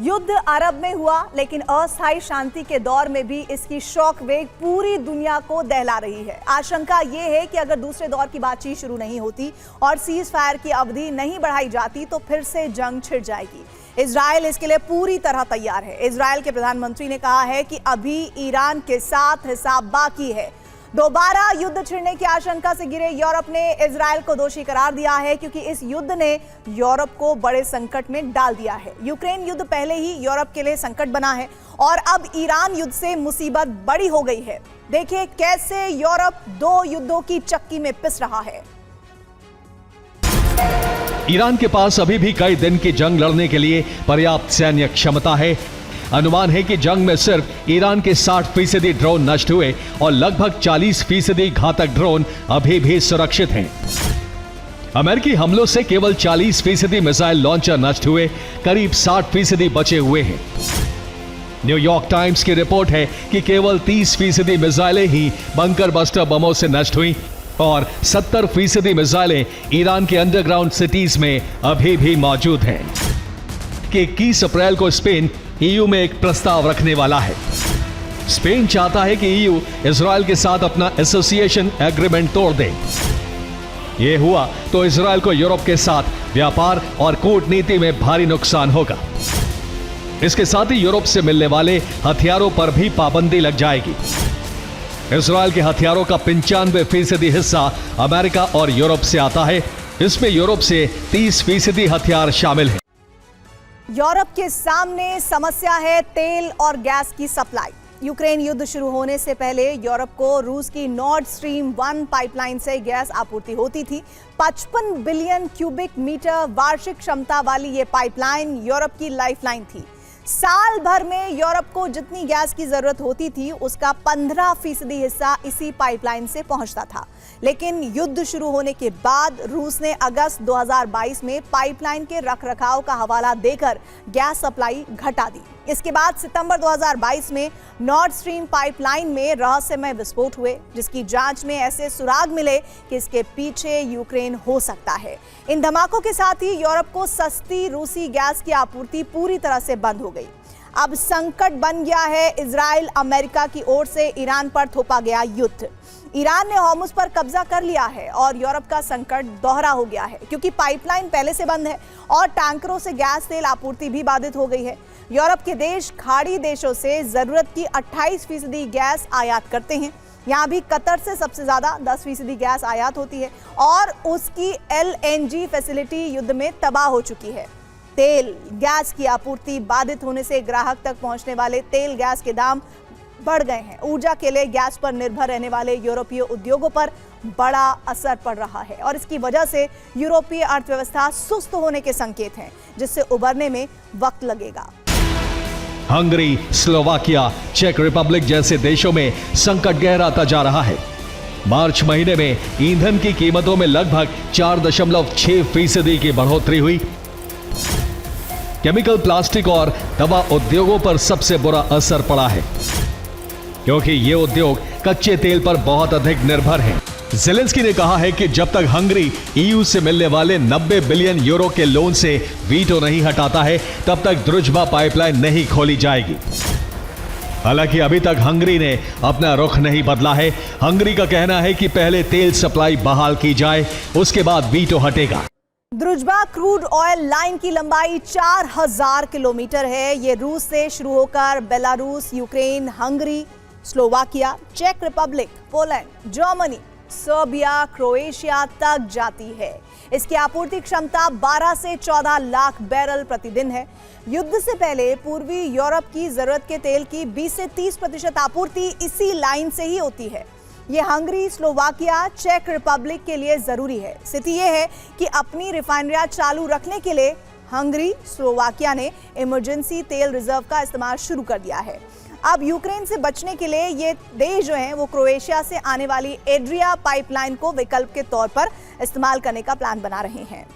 युद्ध अरब में हुआ, लेकिन अस्थायी शांति के दौर में भी इसकी शॉक वेग पूरी दुनिया को दहला रही है। आशंका ये है कि अगर दूसरे दौर की बातचीत शुरू नहीं होती और सीज फायर की अवधि नहीं बढ़ाई जाती तो फिर से जंग छिड़ जाएगी। इजराइल इसके लिए पूरी तरह तैयार है। इजराइल के प्रधानमंत्री ने कहा है कि अभी ईरान के साथ हिसाब बाकी है। दोबारा युद्ध छिड़ने की आशंका से घिरे यूरोप ने इजराइल को दोषी करार दिया है, क्योंकि इस युद्ध ने यूरोप को बड़े संकट में डाल दिया है। यूक्रेन युद्ध पहले ही यूरोप के लिए संकट बना है और अब ईरान युद्ध से मुसीबत बड़ी हो गई है। देखिए कैसे यूरोप दो युद्धों की चक्की में पिस रहा है। ईरान के पास अभी भी कई दिन की जंग लड़ने के लिए पर्याप्त सैन्य क्षमता है। अनुमान है कि जंग में सिर्फ ईरान के 60% ड्रोन नष्ट हुए और लगभग 40% घातक ड्रोन अभी भी सुरक्षित हैं। अमेरिकी हमलों से केवल 40% मिसाइल लॉन्चर नष्ट हुए, करीब 60% बचे हुए हैं। न्यूयॉर्क टाइम्स की रिपोर्ट है कि केवल 30% मिसाइलें ही बंकर बस्टर बमों से नष्ट हुई और 70% मिसाइलें ईरान के अंडरग्राउंड सिटीज में अभी भी मौजूद हैं। कि 21 अप्रैल को स्पेन ईयू में एक प्रस्ताव रखने वाला है। स्पेन चाहता है कि ईयू इजराइल के साथ अपना एसोसिएशन एग्रीमेंट तोड़ दे। यह हुआ तो इजराइल को यूरोप के साथ व्यापार और कूटनीति में भारी नुकसान होगा। इसके साथ ही यूरोप से मिलने वाले हथियारों पर भी पाबंदी लग जाएगी। इजराइल के हथियारों का 95% हिस्सा अमेरिका और यूरोप से आता है। इसमें यूरोप से 30% हथियार शामिल है। यूरोप के सामने समस्या है तेल और गैस की सप्लाई। यूक्रेन युद्ध शुरू होने से पहले यूरोप को रूस की नॉर्ड स्ट्रीम 1 पाइपलाइन से गैस आपूर्ति होती थी। 55 बिलियन क्यूबिक मीटर वार्षिक क्षमता वाली ये पाइपलाइन यूरोप की लाइफलाइन थी। साल भर में यूरोप को जितनी गैस की जरूरत होती थी उसका 15% हिस्सा इसी पाइपलाइन से पहुंचता था। लेकिन युद्ध शुरू होने के बाद रूस ने अगस्त 2022 में पाइपलाइन के रखरखाव का हवाला देकर गैस सप्लाई घटा दी। इसके बाद सितंबर 2022 में नॉर्ड स्ट्रीम पाइपलाइन में रहस्यमय विस्फोट हुए, जिसकी जांच में ऐसे सुराग मिले कि इसके पीछे यूक्रेन हो सकता है। इन धमाकों के साथ ही यूरोप को सस्ती रूसी गैस की आपूर्ति पूरी तरह से बंद हो गई। अब संकट बन गया है इजराइल अमेरिका की ओर से ईरान पर थोपा गया युद्ध। ईरान ने होर्मुज पर कब्जा कर लिया है और यूरोप का संकट दोहरा हो गया है, क्योंकि पाइपलाइन पहले से बंद है और टैंकरों से गैस तेल आपूर्ति भी बाधित हो गई है। यूरोप के देश खाड़ी देशों से जरूरत की 28% गैस आयात करते हैं। यहाँ भी कतर से सबसे ज्यादा 10% गैस आयात होती है और उसकी LNG फैसिलिटी युद्ध में तबाह हो चुकी है। तेल गैस की आपूर्ति बाधित होने से ग्राहक तक पहुंचने वाले तेल गैस के दाम बढ़ गए हैं। ऊर्जा के लिए गैस पर निर्भर रहने वाले यूरोपीय उद्योगों पर बड़ा असर पड़ रहा है और इसकी वजह से यूरोपीय अर्थव्यवस्था सुस्त होने के संकेत हैं, जिससे उबरने में वक्त लगेगा। हंगरी, स्लोवाकिया, चेक रिपब्लिक जैसे देशों में संकट गहराता जा रहा है। मार्च महीने में ईंधन की कीमतों में लगभग 4.6% की बढ़ोतरी हुई। केमिकल, प्लास्टिक और दवा उद्योगों पर सबसे बुरा असर पड़ा है, क्योंकि ये उद्योग कच्चे तेल पर बहुत अधिक निर्भर हैं। ज़ेलेंस्की ने कहा है कि जब तक हंगरी ईयू से मिलने वाले 90 बिलियन यूरो के लोन से वीटो नहीं हटाता है, तब तक द्रुजबा पाइपलाइन नहीं खोली जाएगी। हालांकि अभी तक हंगरी ने अपना रुख नहीं बदला है। हंगरी का कहना है कि पहले तेल सप्लाई बहाल की जाए, उसके बाद वीटो हटेगा। द्रुजबा क्रूड ऑयल लाइन की लंबाई 4000 किलोमीटर है। ये रूस से शुरू होकर बेलारूस, यूक्रेन, हंगरी, स्लोवाकिया, चेक Republic, Poland, Germany, Serbia, Croatia तक जाती है। इसकी आपूर्ति क्षमता 12 से 14 लाख बैरल प्रतिदिन है। युद्ध से पहले पूर्वी यूरोप की जरूरत के तेल की 20 से 30% आपूर्ति इसी लाइन से ही होती है। ये हंगरी, स्लोवाकिया, चेक रिपब्लिक के लिए जरूरी है। स्थिति यह है कि अपनी रिफाइनरियां चालू रखने के लिए हंगरी, स्लोवाकिया ने इमरजेंसी तेल रिजर्व का इस्तेमाल शुरू कर दिया है। अब यूक्रेन से बचने के लिए ये देश जो हैं वो क्रोएशिया से आने वाली एड्रिया पाइपलाइन को विकल्प के तौर पर इस्तेमाल करने का प्लान बना रहे हैं।